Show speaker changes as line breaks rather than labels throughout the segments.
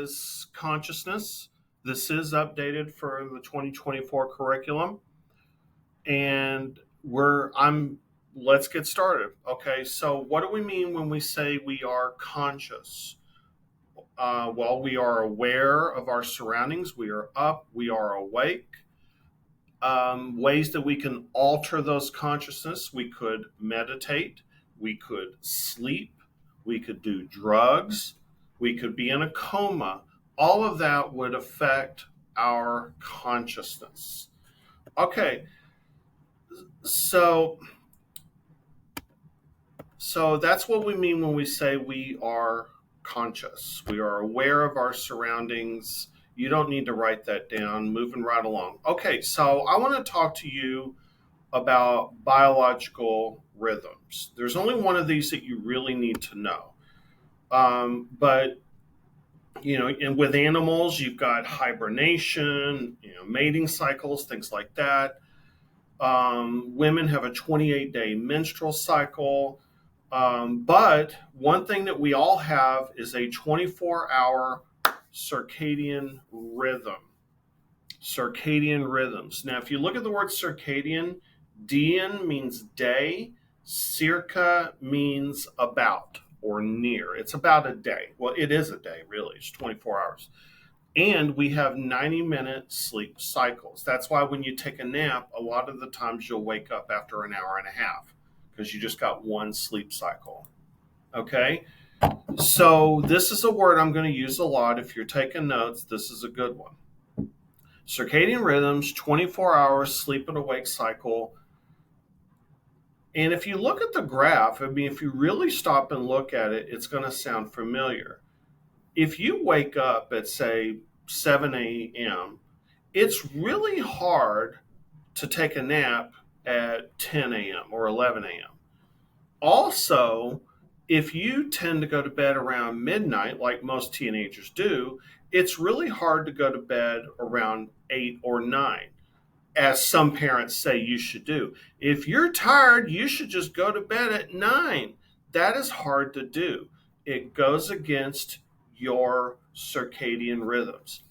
is consciousness. This is updated for the 2024 curriculum, and we're I'm let's get started. Okay, so what do we mean when we say we are conscious? Well, we are aware of our surroundings. We are up. We are awake. Ways that we can alter those consciousness: we could meditate, we could sleep, we could do drugs, we could be in a coma. All of that would affect our consciousness. Okay, so so that's what we mean when we say we are conscious. We are aware of our surroundings. You don't need to write that down. Moving right along. Okay, so I want to talk to you about biological rhythms. There's only one of these that you really need to know. But and with animals, you've got hibernation, mating cycles, things like that. Women have a 28-day menstrual cycle. But one thing that we all have is a 24-hour circadian rhythm. Circadian rhythms. Now, if you look at the word circadian, dian means day, circa means about or near. It's about a day. Well, it is a day, really. It's 24 hours. And we have 90-minute sleep cycles. That's why when you take a nap, a lot of the times you'll wake up after an hour and a half because you just got one sleep cycle. Okay? So this is a word I'm going to use a lot. If you're taking notes, this is a good one. Circadian rhythms, 24 hours sleep and awake cycle. And if you look at the graph, if you really stop and look at it, it's going to sound familiar. If you wake up at, say, 7 a.m., it's really hard to take a nap at 10 a.m. or 11 a.m. Also, if you tend to go to bed around midnight, like most teenagers do, it's really hard to go to bed around 8 or 9, as some parents say you should do. If you're tired, you should just go to bed at 9. That is hard to do. It goes against your circadian rhythms.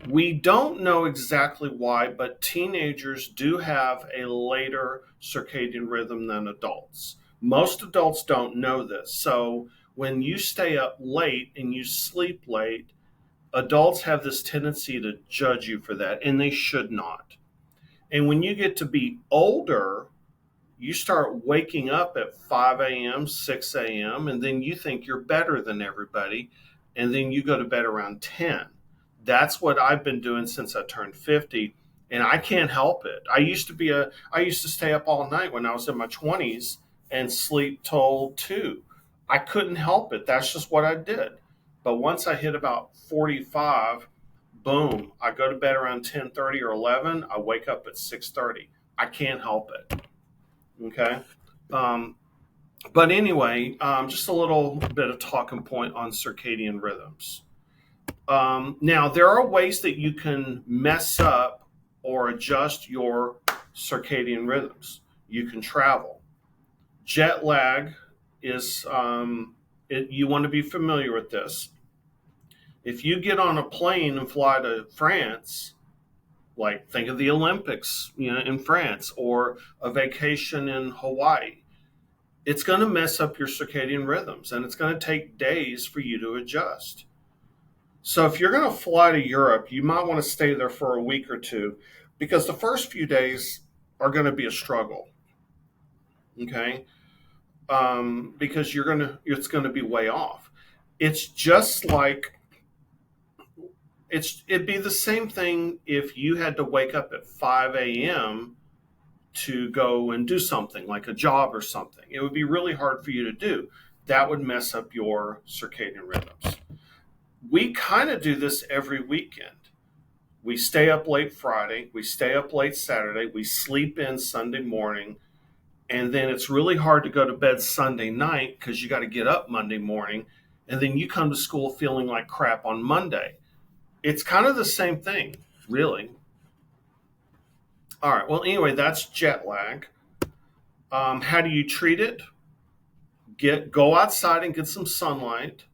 We don't know exactly why, but teenagers do have a later circadian rhythm than adults. Most adults don't know this. So when you stay up late and you sleep late, adults have this tendency to judge you for that, and they should not. And when you get to be older, you start waking up at 5 a.m., 6 a.m., and then you think you're better than everybody, and then you go to bed around 10. That's what I've been doing since I turned 50, and I can't help it. I used to stay up all night when I was in my 20s and sleep till 2. I couldn't help it. That's just what I did. But once I hit about 45, boom, I go to bed around 10:30 or 11. I wake up at 6:30. I can't help it. Okay. But anyway, just a little bit of talking point on circadian rhythms. Now, there are ways that you can mess up or adjust your circadian rhythms. You can travel. Jet lag is, you want to be familiar with this. If you get on a plane and fly to France, like think of the Olympics, in France, or a vacation in Hawaii, it's going to mess up your circadian rhythms, and it's going to take days for you to adjust. So if you're going to fly to Europe, you might want to stay there for a week or two, because the first few days are going to be a struggle. Okay, because it's going to be way off. It's just like it'd be the same thing if you had to wake up at 5 a.m. to go and do something like a job or something. It would be really hard for you to do. That would mess up your circadian rhythms. We kind of do this every weekend. We stay up late Friday, we stay up late Saturday, we sleep in Sunday morning, and then it's really hard to go to bed Sunday night because you got to get up Monday morning, and then you come to school feeling like crap on Monday. It's kind of the same thing, really. All right, well, anyway, that's jet lag. How do you treat it? Go outside and get some sunlight.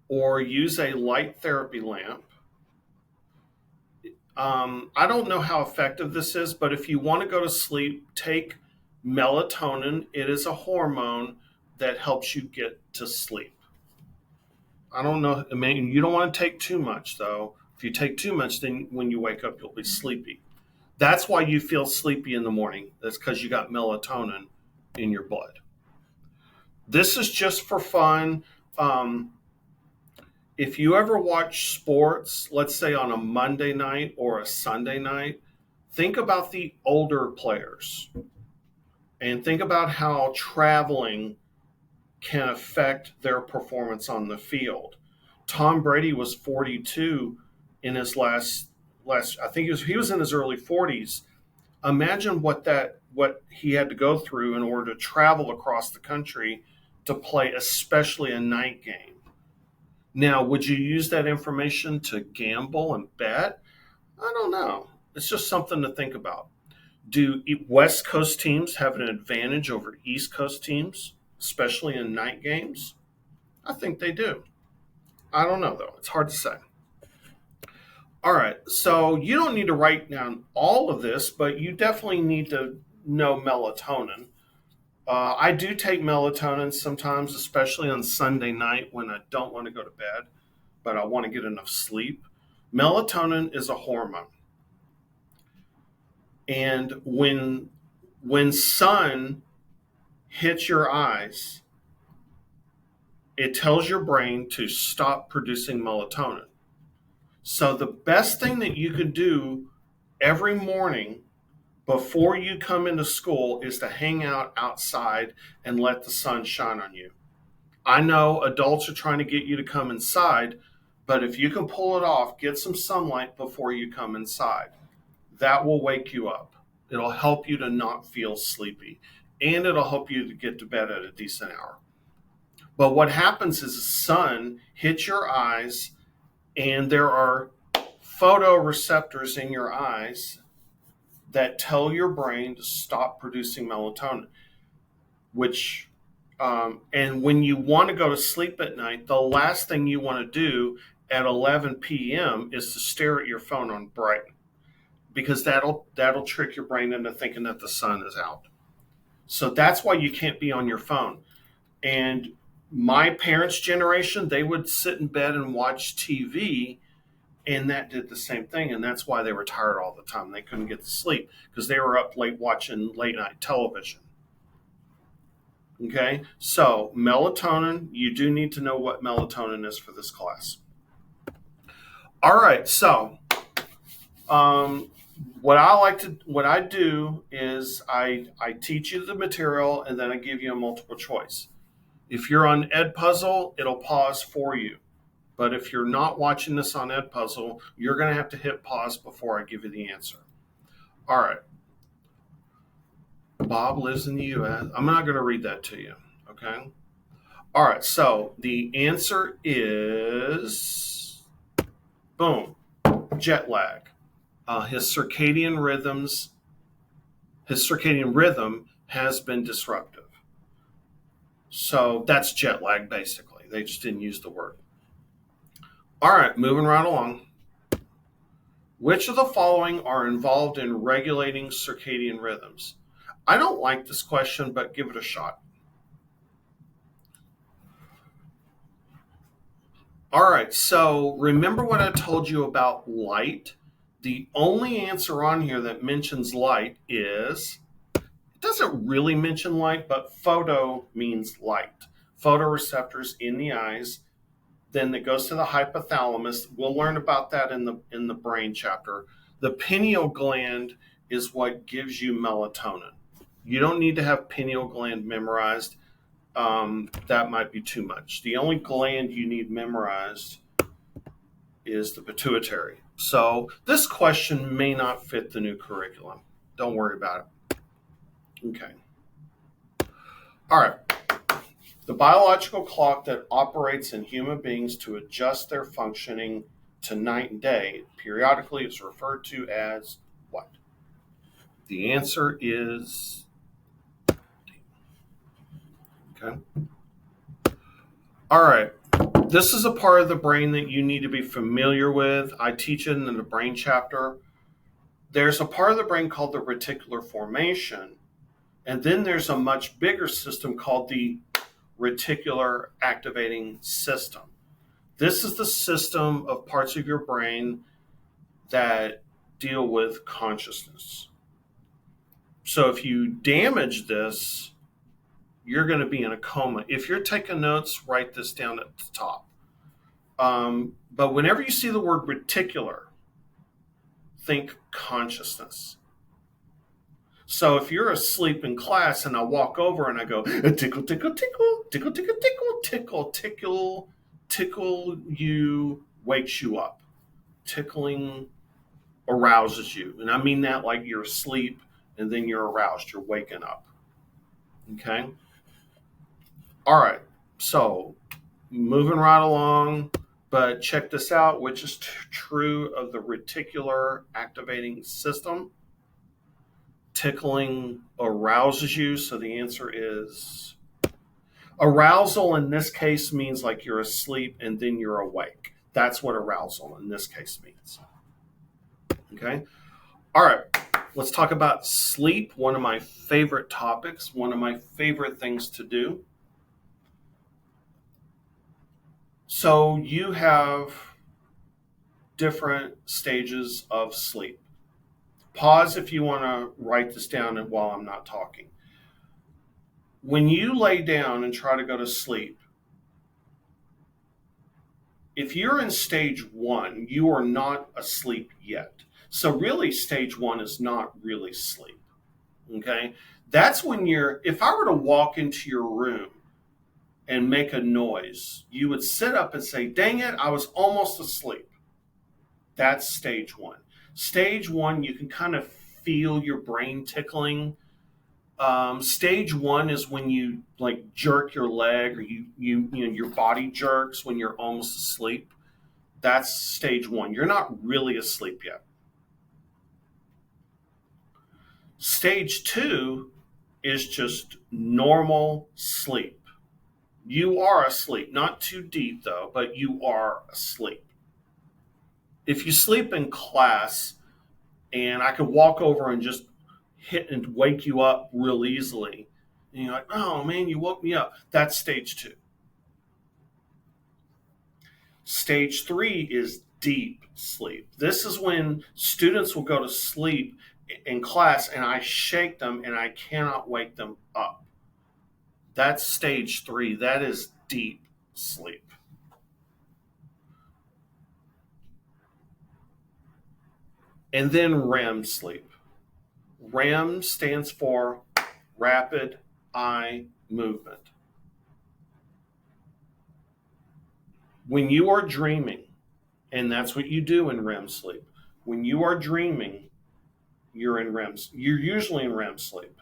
or use a light therapy lamp. I don't know how effective this is, but if you want to go to sleep, take melatonin. It is a hormone that helps you get to sleep. I don't know. I mean, you don't want to take too much, though. If you take too much, then when you wake up, you'll be sleepy. That's why you feel sleepy in the morning. That's because you got melatonin in your blood. This is just for fun. Um, if you ever watch sports, let's say on a Monday night or a Sunday night, think about the older players and think about how traveling can affect their performance on the field. Tom Brady was 42 in his last I think he was in his early 40s. Imagine what he had to go through in order to travel across the country to play especially a night game. Now, would you use that information to gamble and bet? I don't know. It's just something to think about. Do West Coast teams have an advantage over East Coast teams, especially in night games? I think they do. I don't know, though. It's hard to say. All right. So you don't need to write down all of this, but you definitely need to know melatonin. I do take melatonin sometimes, especially on Sunday night when I don't want to go to bed, but I want to get enough sleep. Melatonin is a hormone. And when sun hits your eyes, it tells your brain to stop producing melatonin. So the best thing that you could do every morning before you come into school is to hang out outside and let the sun shine on you. I know adults are trying to get you to come inside, but if you can pull it off, get some sunlight before you come inside. That will wake you up. It'll help you to not feel sleepy, and it'll help you to get to bed at a decent hour. But what happens is the sun hits your eyes, and there are photoreceptors in your eyes that tell your brain to stop producing melatonin, which and when you want to go to sleep at night, the last thing you want to do at 11 p.m. is to stare at your phone on bright, because that'll trick your brain into thinking that the sun is out. So that's why you can't be on your phone. And my parents' generation, they would sit in bed and watch TV, and that did the same thing. And that's why they were tired all the time. They couldn't get to sleep because they were up late watching late night television. Okay, so melatonin, you do need to know what melatonin is for this class. All right, so what I do is I teach you the material and then I give you a multiple choice. If you're on Edpuzzle, it'll pause for you. But if you're not watching this on Edpuzzle, you're going to have to hit pause before I give you the answer. All right. Bob lives in the U.S. I'm not going to read that to you, okay? All right, so the answer is, boom, jet lag. His circadian rhythm has been disruptive. So that's jet lag, basically. They just didn't use the word. All right, moving right along. Which of the following are involved in regulating circadian rhythms? I don't like this question, but give it a shot. All right, so remember what I told you about light? The only answer on here that mentions light is, it doesn't really mention light, but photo means light. Photoreceptors in the eyes. Then it goes to the hypothalamus. We'll learn about that in the brain chapter. The pineal gland is what gives you melatonin. You don't need to have pineal gland memorized. That might be too much. The only gland you need memorized is the pituitary. So this question may not fit the new curriculum. Don't worry about it. Okay. All right. The biological clock that operates in human beings to adjust their functioning to night and day periodically is referred to as what? The answer is, okay. All right. This is a part of the brain that you need to be familiar with. I teach it in the brain chapter. There's a part of the brain called the reticular formation, and then there's a much bigger system called the reticular activating system. This is the system of parts of your brain that deal with consciousness. So if you damage this, you're going to be in a coma. If you're taking notes, write this down at the top. But whenever you see the word reticular, think consciousness. So if you're asleep in class and I walk over and I go, tickle, tickle, tickle, tickle, tickle, tickle, tickle, tickle, tickle you, wakes you up. Tickling arouses you. And I mean that like you're asleep and then you're aroused, you're waking up. Okay? All right. So moving right along, but check this out, which is true of the reticular activating system. Tickling arouses you, so the answer is arousal in this case means like you're asleep and then you're awake. That's what arousal in this case means. Okay? All right, let's talk about sleep, one of my favorite topics, one of my favorite things to do. So you have different stages of sleep. Pause if you want to write this down while I'm not talking. When you lay down and try to go to sleep, if you're in stage 1, you are not asleep yet. So really stage 1 is not really sleep. Okay? That's when if I were to walk into your room and make a noise, you would sit up and say, dang it, I was almost asleep. That's stage 1. Stage 1, you can kind of feel your brain tickling. Stage 1 is when you like jerk your leg or you your body jerks when you're almost asleep. That's stage 1. You're not really asleep yet. Stage 2 is just normal sleep. You are asleep, not too deep though, but you are asleep. If you sleep in class and I could walk over and just hit and wake you up real easily, and you're like, oh man, you woke me up. That's stage 2. Stage 3 is deep sleep. This is when students will go to sleep in class and I shake them and I cannot wake them up. That's stage 3. That is deep sleep. And then REM sleep. REM stands for rapid eye movement. When you are dreaming, and that's what you do in REM sleep, when you are dreaming, you're in REM. You're usually in REM sleep,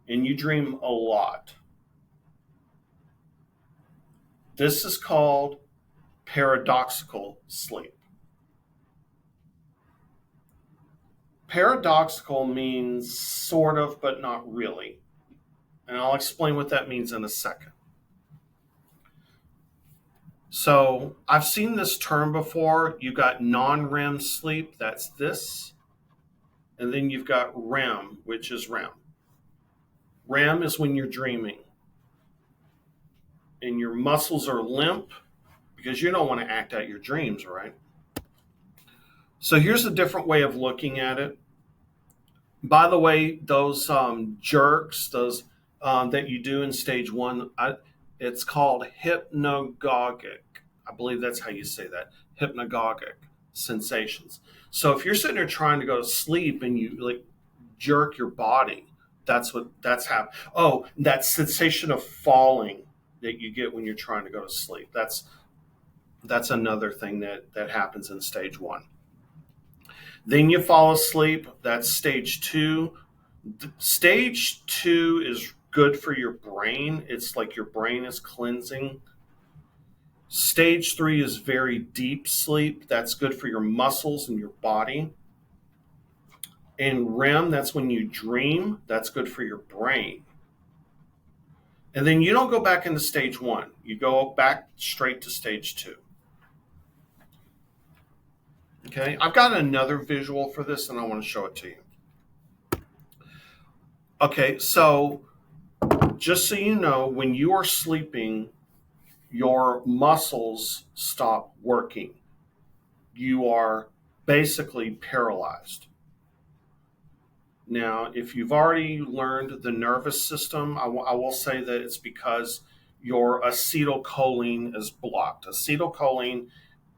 and you dream a lot. This is called paradoxical sleep. Paradoxical means sort of, but not really. And I'll explain what that means in a second. So I've seen this term before. You got non-REM sleep, that's this. And then you've got REM, which is REM. REM is when you're dreaming. And your muscles are limp because you don't want to act out your dreams, right? So here's a different way of looking at it. By the way, those jerks, those that you do in stage 1, it's called hypnagogic. I believe that's how you say that. Hypnagogic sensations. So if you're sitting there trying to go to sleep and you like jerk your body, that's happening. Oh, that sensation of falling that you get when you're trying to go to sleep. That's another thing that happens in stage 1. Then you fall asleep. That's stage 2. Stage 2 is good for your brain. It's like your brain is cleansing. Stage 3 is very deep sleep. That's good for your muscles and your body. And REM, that's when you dream. That's good for your brain. And then you don't go back into stage 1. You go back straight to stage 2. Okay, I've got another visual for this and I want to show it to you. Okay, so just so you know, when you are sleeping, your muscles stop working. You are basically paralyzed. Now, if you've already learned the nervous system, I will say that it's because your acetylcholine is blocked. Acetylcholine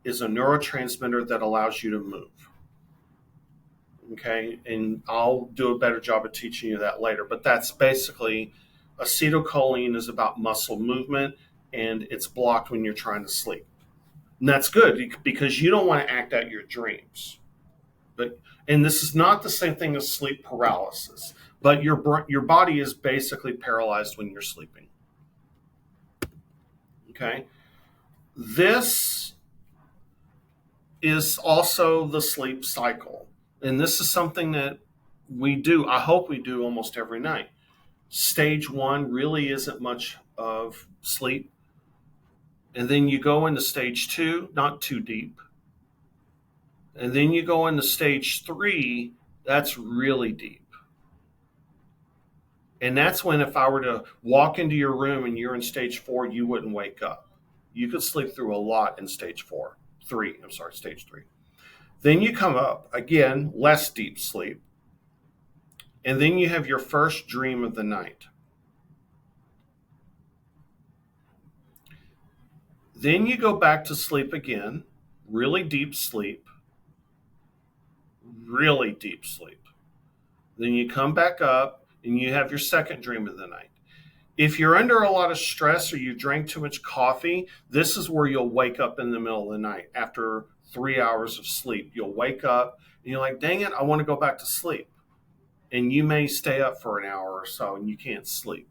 is a neurotransmitter that allows you to move. Okay, and I'll do a better job of teaching you that later, but that's basically acetylcholine is about muscle movement and it's blocked when you're trying to sleep. And that's good because you don't want to act out your dreams. But and this is not the same thing as sleep paralysis, but your body is basically paralyzed when you're sleeping. Okay? This is also the sleep cycle. And this is something that we do, I hope we do almost every night. Stage 1 really isn't much of sleep. And then you go into stage 2, not too deep. And then you go into stage 3, that's really deep. And that's when if I were to walk into your room and you're in stage 4, you wouldn't wake up. You could sleep through a lot in stage 3. Then you come up, again, less deep sleep. And then you have your first dream of the night. Then you go back to sleep again, really deep sleep. Then you come back up and you have your second dream of the night. If you're under a lot of stress or you drank too much coffee, this is where you'll wake up in the middle of the night. After 3 hours of sleep, you'll wake up and you're like, dang it, I want to go back to sleep. And you may stay up for an hour or so and you can't sleep.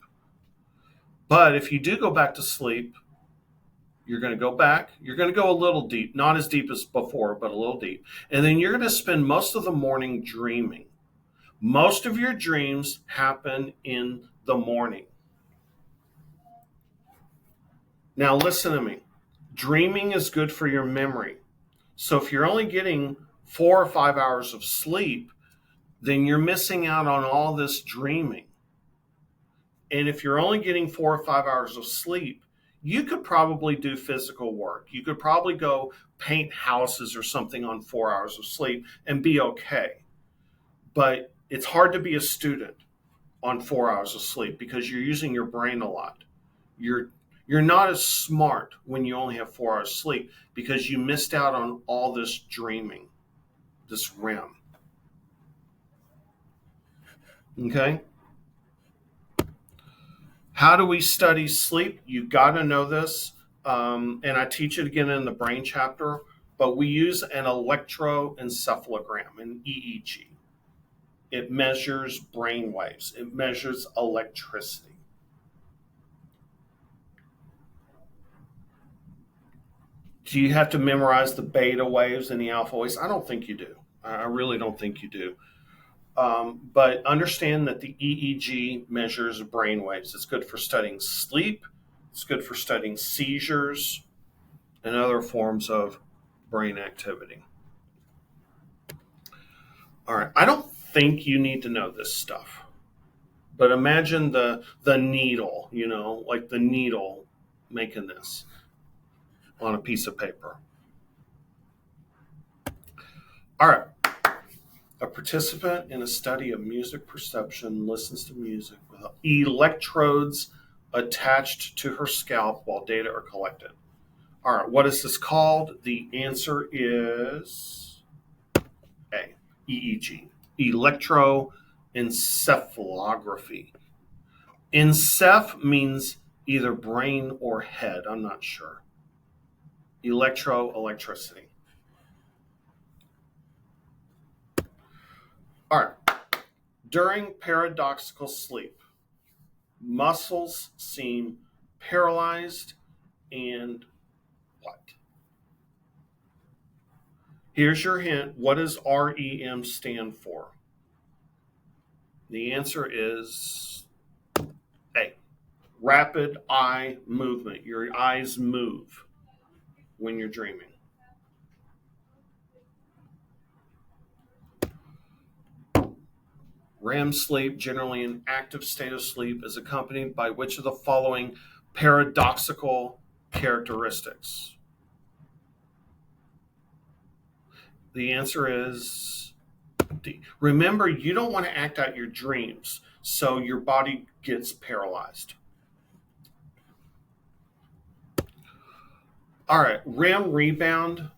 But if you do go back to sleep, you're going to go back. You're going to go a little deep, not as deep as before, but a little deep. And then you're going to spend most of the morning dreaming. Most of your dreams happen in the morning. Now, listen to me. Dreaming is good for your memory. So if you're only getting 4 or 5 hours of sleep, then you're missing out on all this dreaming. And if you're only getting 4 or 5 hours of sleep, you could probably do physical work. You could probably go paint houses or something on 4 hours of sleep and be okay. But it's hard to be a student on 4 hours of sleep because you're using your brain a lot. You're not as smart when you only have 4 hours of sleep because you missed out on all this dreaming, this REM. Okay? How do we study sleep? You got to know this. And I teach it again in the brain chapter, but we use an electroencephalogram, an EEG. It measures brain waves. It measures electricity. Do you have to memorize the beta waves and the alpha waves? I don't think you do. I really don't think you do. But understand that the EEG measures brain waves. It's good for studying sleep. It's good for studying seizures and other forms of brain activity. All right. I don't think you need to know this stuff. But imagine the needle, like the needle making this on a piece of paper. All right. A participant in a study of music perception listens to music with electrodes attached to her scalp while data are collected. All right, what is this called? The answer is A, EEG, electroencephalography. Enceph means either brain or head, I'm not sure. Electricity. All right. During paradoxical sleep, muscles seem paralyzed and what? Here's your hint. What does REM stand for? The answer is A, Rapid eye movement. Your eyes move when you're dreaming. REM sleep, generally an active state of sleep, is accompanied by which of the following paradoxical characteristics? The answer is D. Remember, you don't want to act out your dreams, so your body gets paralyzed. All right, REM rebound.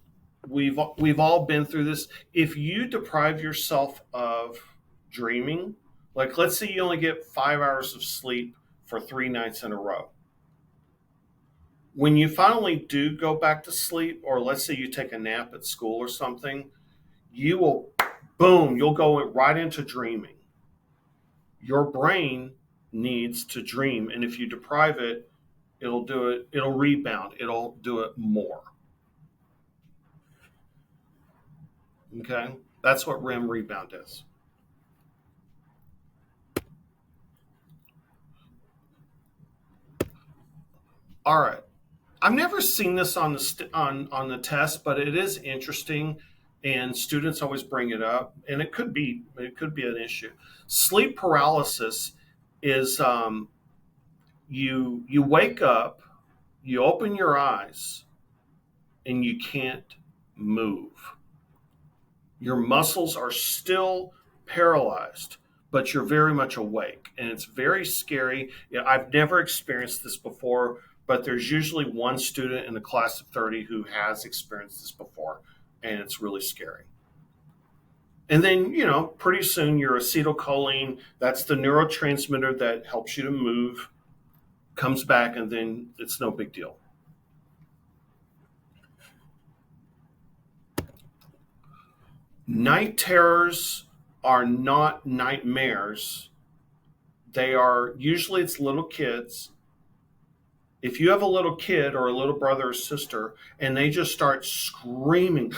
We've all been through this. If you deprive yourself of dreaming, like let's say you only get 5 hours of sleep for 3 nights in a row. When you finally do go back to sleep, or let's say you take a nap at school or something, you will, boom, you'll go right into dreaming. Your brain needs to dream, and if you deprive it, it'll rebound, it'll do it more. Okay? That's what REM rebound is. All right. I've never seen this on on the test, but it is interesting, and students always bring it up, and it could be an issue. Sleep paralysis is you wake up, you open your eyes, and you can't move. Your muscles are still paralyzed, but you're very much awake, and it's very scary. I've never experienced this before, but there's usually one student in a class of 30 who has experienced this before, and it's really scary. And then, pretty soon your acetylcholine, that's the neurotransmitter that helps you to move, comes back, and then it's no big deal. Night terrors are not nightmares. It's little kids. If you have a little kid or a little brother or sister and they just start screaming,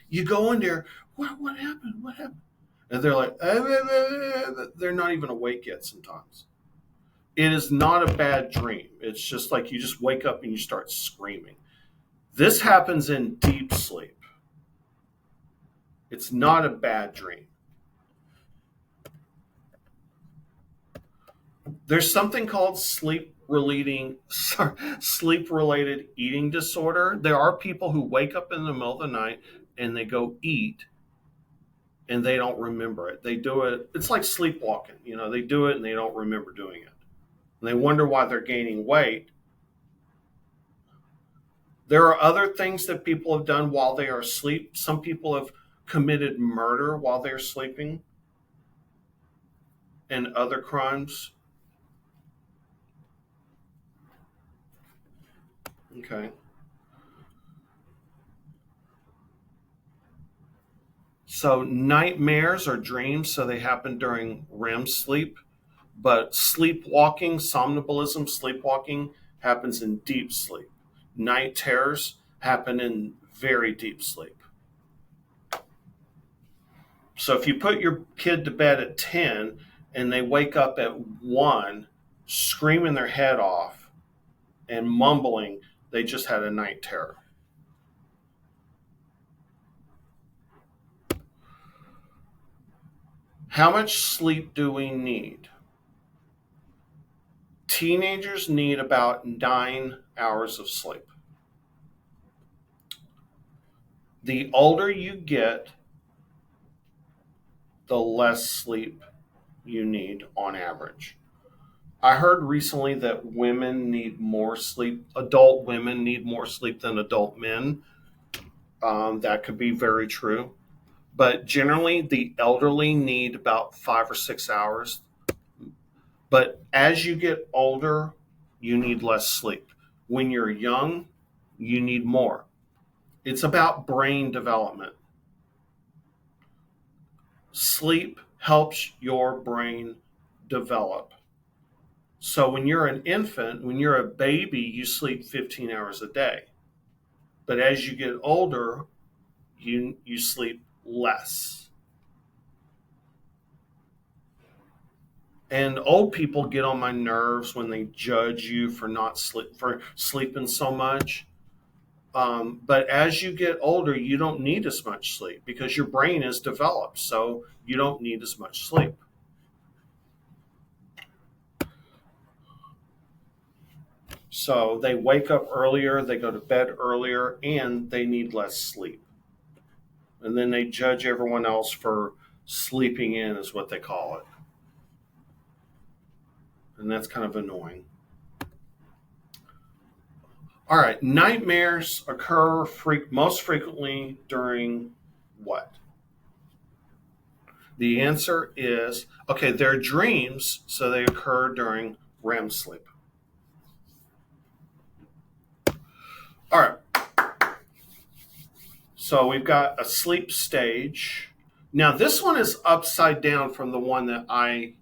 you go in there, what happened? What happened? And they're like, they're not even awake yet sometimes. It is not a bad dream. It's just like you just wake up and you start screaming. This happens in deep sleep. It's not a bad dream. There's something called sleep-related eating disorder. There are people who wake up in the middle of the night and they go eat and they don't remember it. They do it. It's like sleepwalking. They do it and they don't remember doing it. And they wonder why they're gaining weight. There are other things that people have done while they are asleep. Some people have committed murder while they're sleeping and other crimes. Okay. So nightmares are dreams, so they happen during REM sleep. But sleepwalking, somnambulism, sleepwalking happens in deep sleep. Night terrors happen in very deep sleep. So if you put your kid to bed at 10 and they wake up at 1 screaming their head off and mumbling, they just had a night terror. How much sleep do we need? Teenagers need about 9 hours of sleep. The older you get, the less sleep you need on average. I heard recently that women need more sleep, adult women need more sleep than adult men. That could be very true. But generally, the elderly need about 5 or 6 hours. But as you get older, you need less sleep. When you're young, you need more. It's about brain development. Sleep helps your brain develop. So when you're an infant, when you're a baby, you sleep 15 hours a day. But as you get older, you sleep less. And old people get on my nerves when they judge you for not for sleeping so much. But as you get older, you don't need as much sleep because your brain is developed, so you don't need as much sleep. So they wake up earlier, they go to bed earlier, and they need less sleep. And then they judge everyone else for sleeping in, is what they call it. And that's kind of annoying. All right, nightmares occur most frequently during what? The answer is okay, they're dreams, so they occur during REM sleep. All right, so we've got a sleep stage. Now, this one is upside down from the one that I.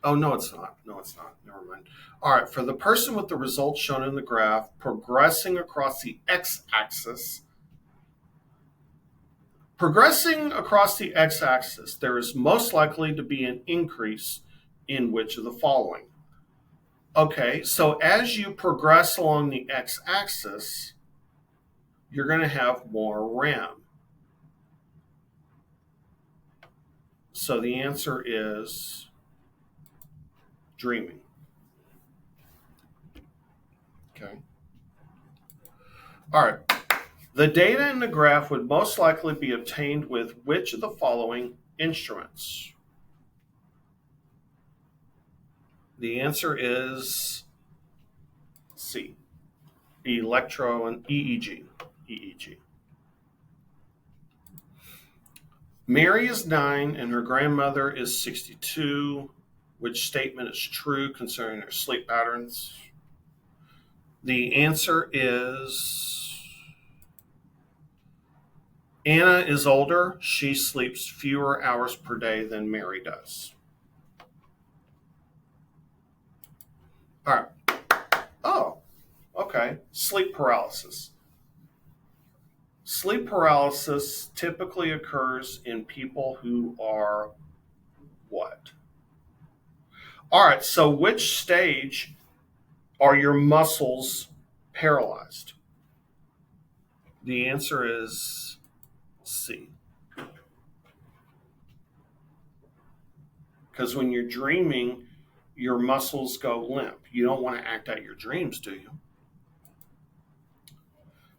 Oh, no, it's not. No, it's not. Never mind. All right, for the person with the results shown in the graph, progressing across the x axis, there is most likely to be an increase in which of the following? Okay, so as you progress along the x axis, you're going to have more RAM. So the answer is dreaming. Okay. All right. The data in the graph would most likely be obtained with which of the following instruments? The answer is C. Electro and EEG. EEG. Mary is 9 and her grandmother is 62. Which statement is true concerning their sleep patterns? The answer is Anna is older. She sleeps fewer hours per day than Mary does. All right. Oh, okay. Sleep paralysis. Sleep paralysis typically occurs in people who are what? All right, so which stage are your muscles paralyzed? The answer is C. Because when you're dreaming, your muscles go limp. You don't want to act out your dreams, do you?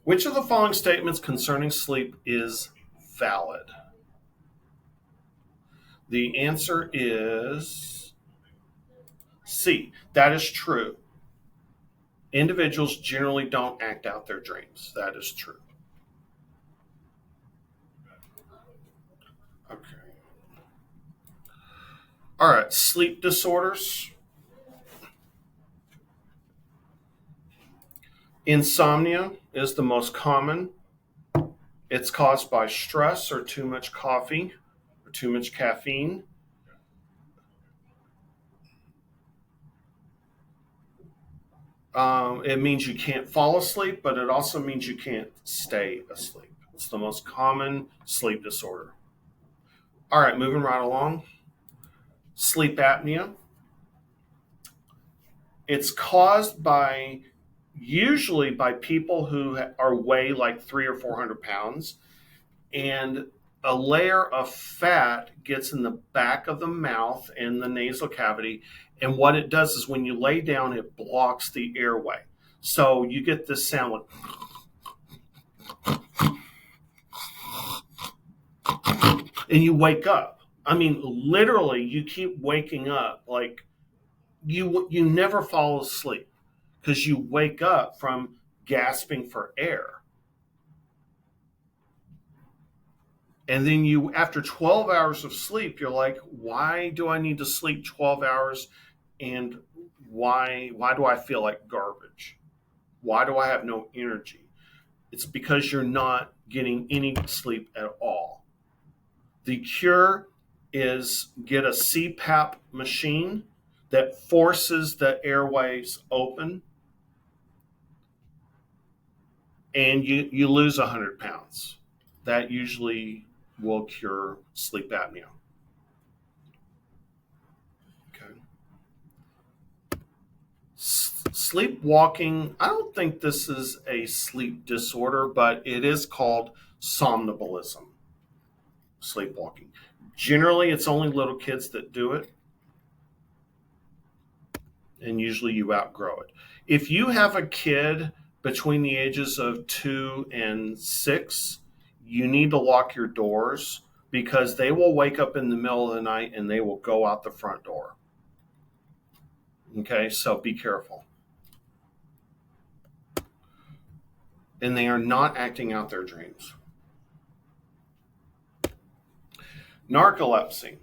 Which of the following statements concerning sleep is valid? The answer is C. That is true. Individuals generally don't act out their dreams. That is true. Okay. All right. Sleep disorders. Insomnia is the most common. It's caused by stress or too much coffee or too much caffeine. It means you can't fall asleep, but it also means you can't stay asleep. It's the most common sleep disorder. All right, moving right along. Sleep apnea. It's caused by usually by people who are weigh like 300 or 400 pounds, and a layer of fat gets in the back of the mouth and the nasal cavity. And what it does is when you lay down, it blocks the airway. So you get this sound like, and you wake up. I mean, literally, you keep waking up. Like you never fall asleep because you wake up from gasping for air. And then you, after 12 hours of sleep, you're like, why do I need to sleep 12 hours? And why do I feel like garbage? Why do I have no energy? It's because you're not getting any sleep at all. The cure is get a CPAP machine that forces the airways open, and you lose 100 pounds. That usually will cure sleep apnea. Okay. Sleepwalking, I don't think this is a sleep disorder, but it is called somnambulism, sleepwalking. Generally, it's only little kids that do it, and usually you outgrow it. If you have a kid between the ages of 2 and 6, you need to lock your doors because they will wake up in the middle of the night and they will go out the front door. Okay, so be careful. And they are not acting out their dreams. Narcolepsy.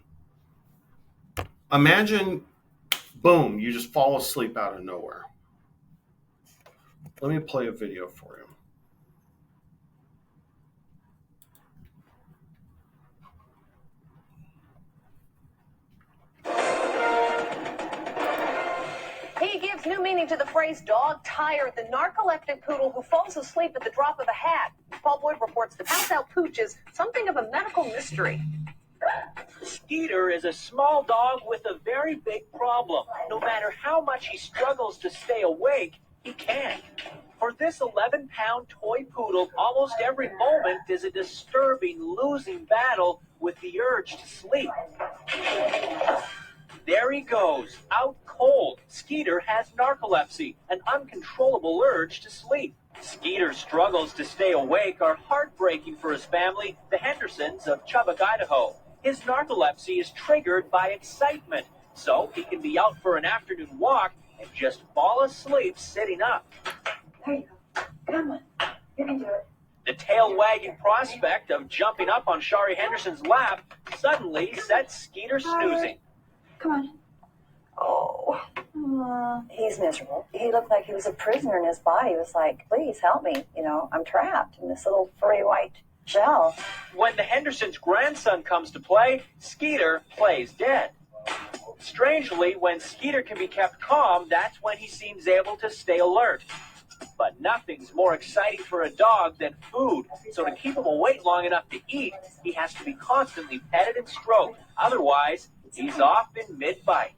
Imagine, boom, you just fall asleep out of nowhere. Let me play a video for you.
He gives new meaning to the phrase dog tired, the narcoleptic poodle who falls asleep at the drop of a hat. Paul Boyd reports the pass-out pooch is something of a medical mystery.
Skeeter is a small dog with a very big problem. No matter how much he struggles to stay awake, he can't. For this 11-pound toy poodle, almost every moment is a disturbing, losing battle with the urge to sleep. There he goes, out cold. Skeeter has narcolepsy, an uncontrollable urge to sleep. Skeeter's struggles to stay awake are heartbreaking for his family, the Hendersons of Chubbuck, Idaho. His narcolepsy is triggered by excitement, so he can be out for an afternoon walk and just fall asleep sitting up.
There you go. Come on. You can do it.
The tail-wagging prospect of jumping up on Shari Henderson's lap suddenly sets Skeeter snoozing.
Come on. Oh. He's miserable. He looked like he was a prisoner in his body. He was like, please help me. You know, I'm trapped in this little furry white shell.
When the Hendersons' grandson comes to play, Skeeter plays dead. Strangely, when Skeeter can be kept calm, that's when he seems able to stay alert. But nothing's more exciting for a dog than food. So to keep him awake long enough to eat, he has to be constantly petted and stroked. Otherwise, he's off in mid-bite.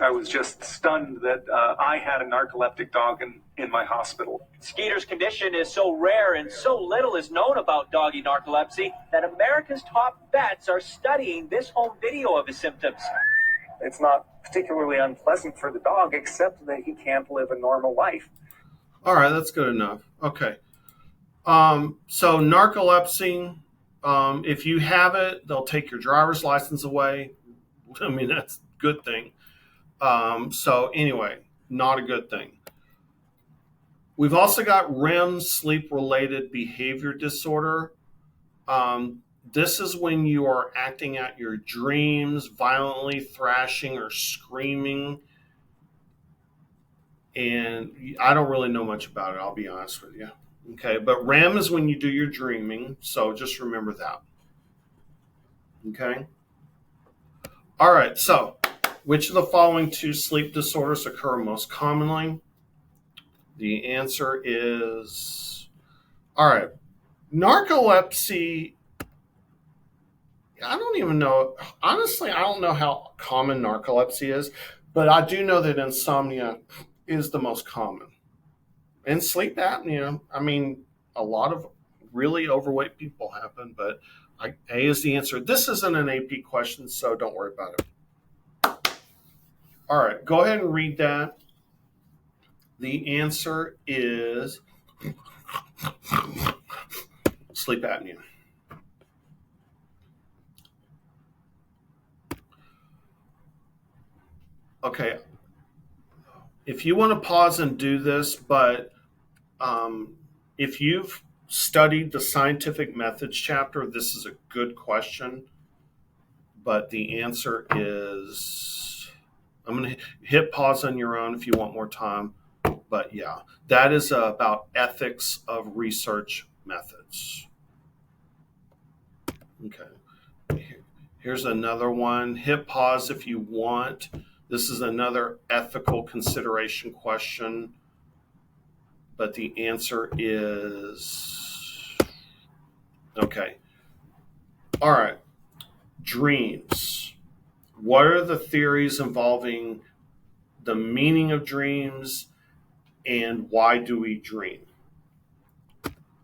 I was just stunned that I had a narcoleptic dog in my hospital.
Skeeter's condition is so rare and so little is known about doggy narcolepsy that America's top vets are studying this home video of his symptoms.
It's not particularly unpleasant for the dog, except that he can't live a normal life.
All right, that's good enough. Okay. So narcolepsy, if you have it, they'll take your driver's license away. I mean, that's a good thing. So anyway, not a good thing. We've also got REM, sleep-related behavior disorder. This is when you are acting out your dreams, violently thrashing or screaming. And I don't really know much about it, I'll be honest with you. Okay, but REM is when you do your dreaming, so just remember that. Okay? All right, so which of the following two sleep disorders occur most commonly? The answer is, all right, narcolepsy. I don't even know. Honestly, I don't know how common narcolepsy is, but I do know that insomnia is the most common. And sleep apnea, I mean, a lot of really overweight people have them, but A is the answer. This isn't an AP question, so don't worry about it. All right, go ahead and read that. The answer is sleep apnea. Okay, if you want to pause and do this, but if you've studied the scientific methods chapter, this is a good question. But the answer is, I'm going to hit pause on your own if you want more time. But yeah, that is about ethics of research methods. Okay, here's another one. Hit pause if you want. This is another ethical consideration question, but the answer is, okay. All right, dreams. What are the theories involving the meaning of dreams, and why do we dream.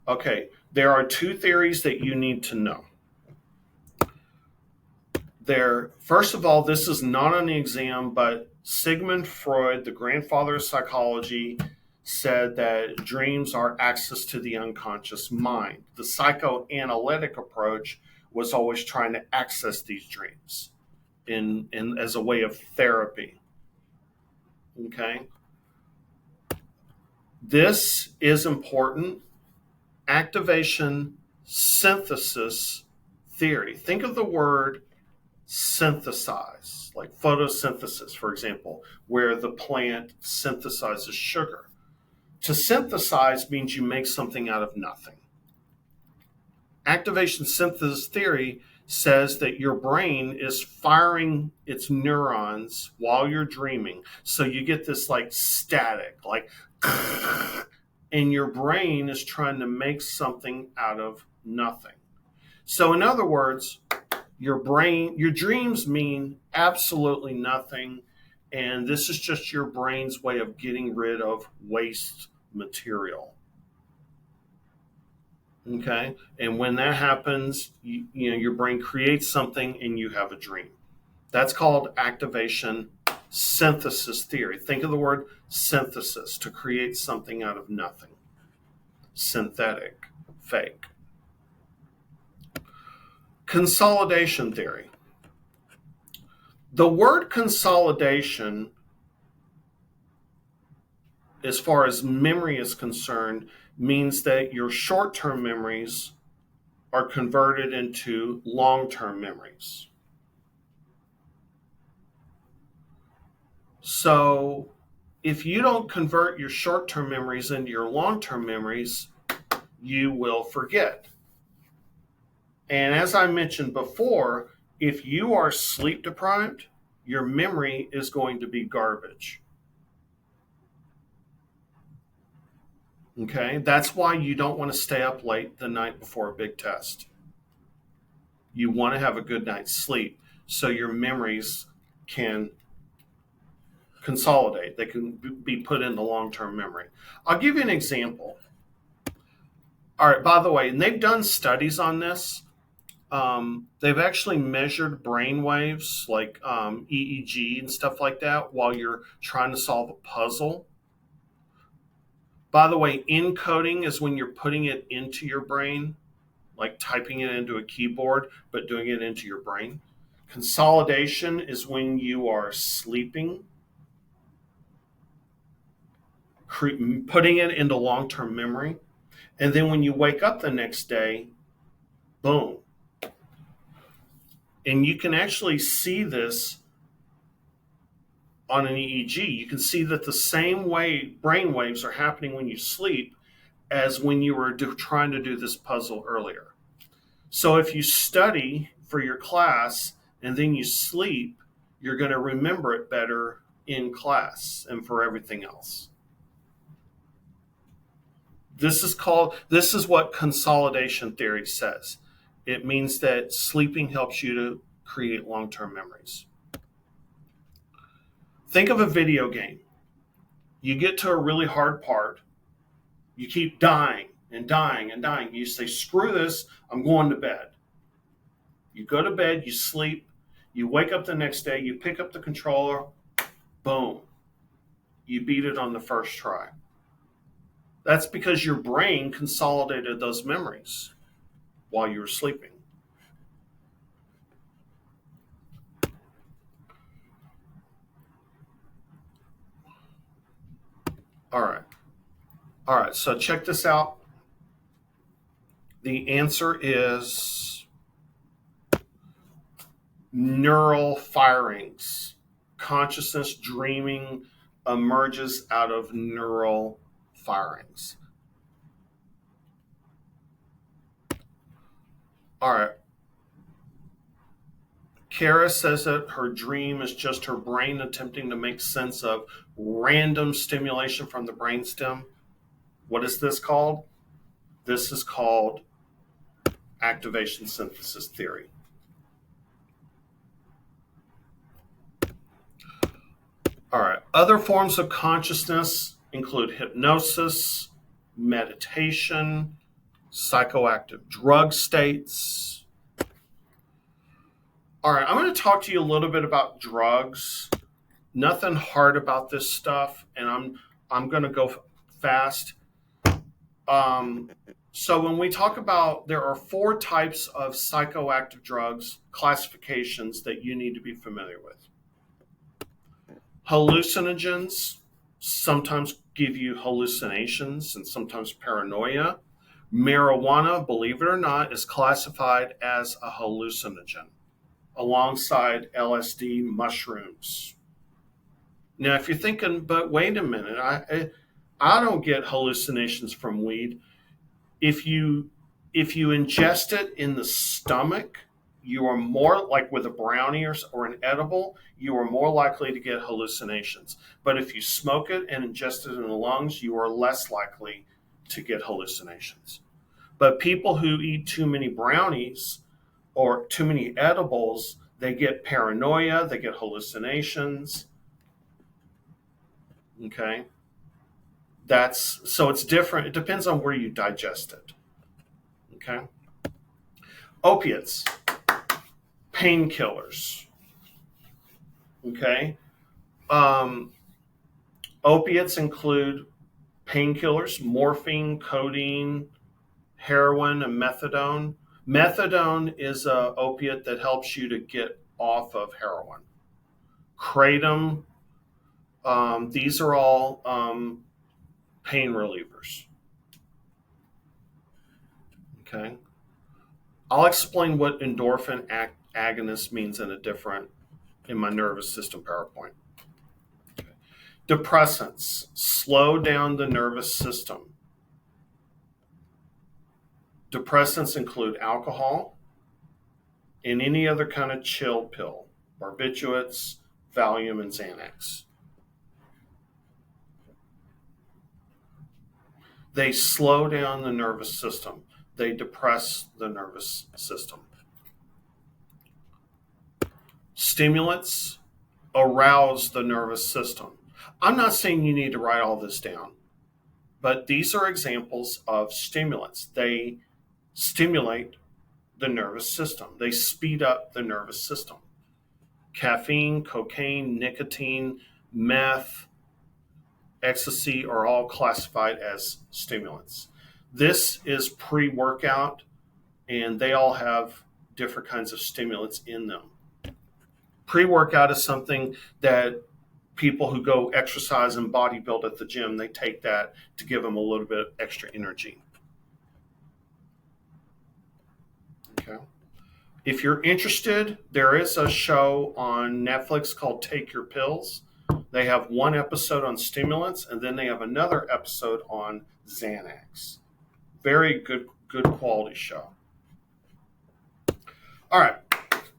Okay, there are two theories that you need to know. First of all, this is not on the exam, but Sigmund Freud, the grandfather of psychology, said that dreams are access to the unconscious mind. The psychoanalytic approach was always trying to access these dreams in as a way of therapy. Okay? This is important. Activation synthesis theory. Think of the word synthesize, like photosynthesis, for example, where the plant synthesizes sugar. To synthesize means you make something out of nothing. Activation synthesis theory says that your brain is firing its neurons while you're dreaming. So you get this like static, like, and your brain is trying to make something out of nothing. So in other words, your dreams mean absolutely nothing. And this is just your brain's way of getting rid of waste material. Okay. And when that happens, your brain creates something and you have a dream. That's called activation synthesis theory. Think of the word synthesis, to create something out of nothing. Synthetic, fake. Consolidation theory. The word consolidation, as far as memory is concerned, means that your short-term memories are converted into long-term memories. So if you don't convert your short-term memories into your long-term memories, you will forget. And as I mentioned before, if you are sleep deprived, your memory is going to be garbage. Okay, that's why you don't want to stay up late the night before a big test. You want to have a good night's sleep so your memories can consolidate. They can be put into long-term memory. I'll give you an example. All right, by the way, and they've done studies on this. They've actually measured brain waves like EEG and stuff like that while you're trying to solve a puzzle. By the way, encoding is when you're putting it into your brain, like typing it into a keyboard, but doing it into your brain. Consolidation is when you are sleeping, putting it into long-term memory. And then when you wake up the next day, boom. And you can actually see this on an EEG. You can see that the same way brain waves are happening when you sleep as when you were trying to do this puzzle earlier. So if you study for your class and then you sleep, you're going to remember it better in class and for everything else. This is what consolidation theory says. It means that sleeping helps you to create long-term memories. Think of a video game. You get to a really hard part. You keep dying and dying and dying. You say, screw this, I'm going to bed. You go to bed, you sleep, you wake up the next day, you pick up the controller, boom. You beat it on the first try. That's because your brain consolidated those memories while you were sleeping. All right, so check this out. The answer is neural firings. Consciousness dreaming emerges out of neural firings. All right. Kara says that her dream is just her brain attempting to make sense of random stimulation from the brainstem. What is this called? This is called activation synthesis theory. All right. Other forms of consciousness include hypnosis, meditation, psychoactive drug states. All right. I'm going to talk to you a little bit about drugs. Nothing hard about this stuff, and I'm going to go fast. So when we talk about, there are 4 types of psychoactive drugs classifications that you need to be familiar with. Hallucinogens sometimes give you hallucinations and sometimes paranoia. Marijuana, believe it or not, is classified as a hallucinogen alongside LSD, mushrooms. Now, if you're thinking, but wait a minute, I don't get hallucinations from weed. If you ingest it in the stomach, you are more, like with a brownie or an edible, you are more likely to get hallucinations. But if you smoke it and ingest it in the lungs, you are less likely to get hallucinations. But people who eat too many brownies or too many edibles, they get paranoia, they get hallucinations. Okay? So it's different. It depends on where you digest it. Okay? Opiates, painkillers. Okay? Opiates include painkillers, morphine, codeine, heroin, and methadone. Methadone is an opiate that helps you to get off of heroin. Kratom, these are all pain relievers. Okay? I'll explain what endorphin agonist means in my nervous system PowerPoint. Okay. Depressants slow down the nervous system. Depressants include alcohol and any other kind of chill pill, barbiturates, Valium, and Xanax. They slow down the nervous system. They depress the nervous system. Stimulants arouse the nervous system. I'm not saying you need to write all this down, but these are examples of stimulants. They stimulate the nervous system. They speed up the nervous system. Caffeine, cocaine, nicotine, meth, ecstasy are all classified as stimulants. This is pre-workout, and they all have different kinds of stimulants in them. Pre-workout is something that people who go exercise and bodybuild at the gym, they take that to give them a little bit of extra energy. Okay. If you're interested, there is a show on Netflix called Take Your Pills. They have one episode on stimulants, and then they have another episode on Xanax. Very good quality show. All right.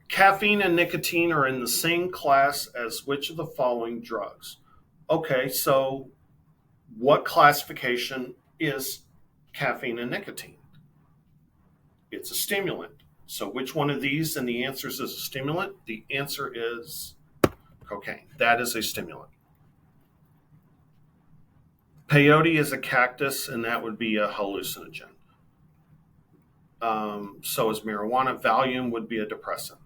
Caffeine and nicotine are in the same class as which of the following drugs? Okay, so what classification is caffeine and nicotine? It's a stimulant. So which one of these and the answer is a stimulant? The answer is cocaine. That is a stimulant. Peyote is a cactus, and that would be a hallucinogen. So is marijuana. Valium would be a depressant.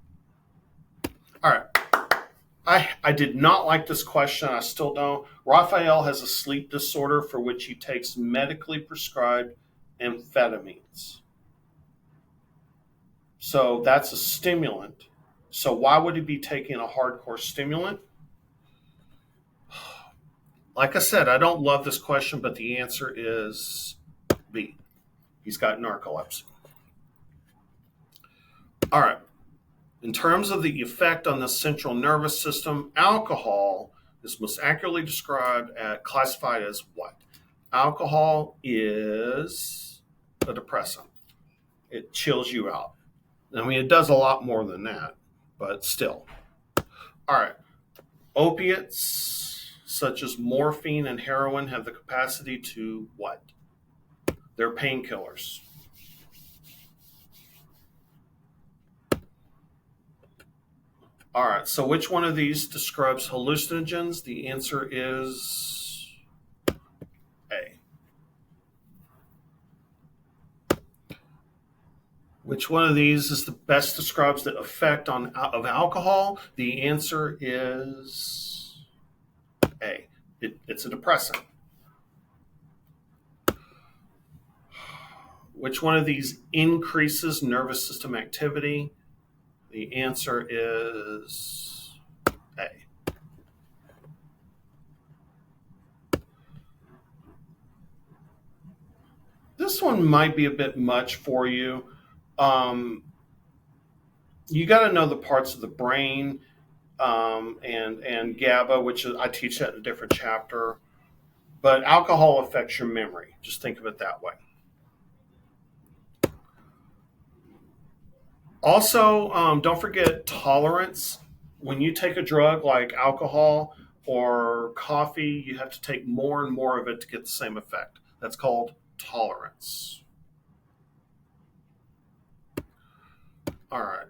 All right. I did not like this question. I still don't. Raphael has a sleep disorder for which he takes medically prescribed amphetamines. So that's a stimulant. So why would he be taking a hardcore stimulant? Like I said, I don't love this question, but the answer is B. He's got narcolepsy. All right. In terms of the effect on the central nervous system, alcohol is most accurately classified as what? Alcohol is a depressant. It chills you out. I mean, it does a lot more than that, but still. All right. Opiates, such as morphine and heroin, have the capacity to what? They're painkillers. All right, so which one of these describes hallucinogens? The answer is A. Which one of these is the best describes the effect of alcohol? The answer is A. It's a depressant. Which one of these increases nervous system activity? The answer is A. This one might be a bit much for you. Um, you got to know the parts of the brain and GABA, which I teach that in a different chapter. But alcohol affects your memory. Just think of it that way. Also, don't forget tolerance. When you take a drug like alcohol or coffee, you have to take more and more of it to get the same effect. That's called tolerance. All right.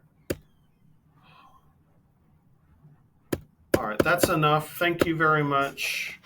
All right, that's enough. Thank you very much.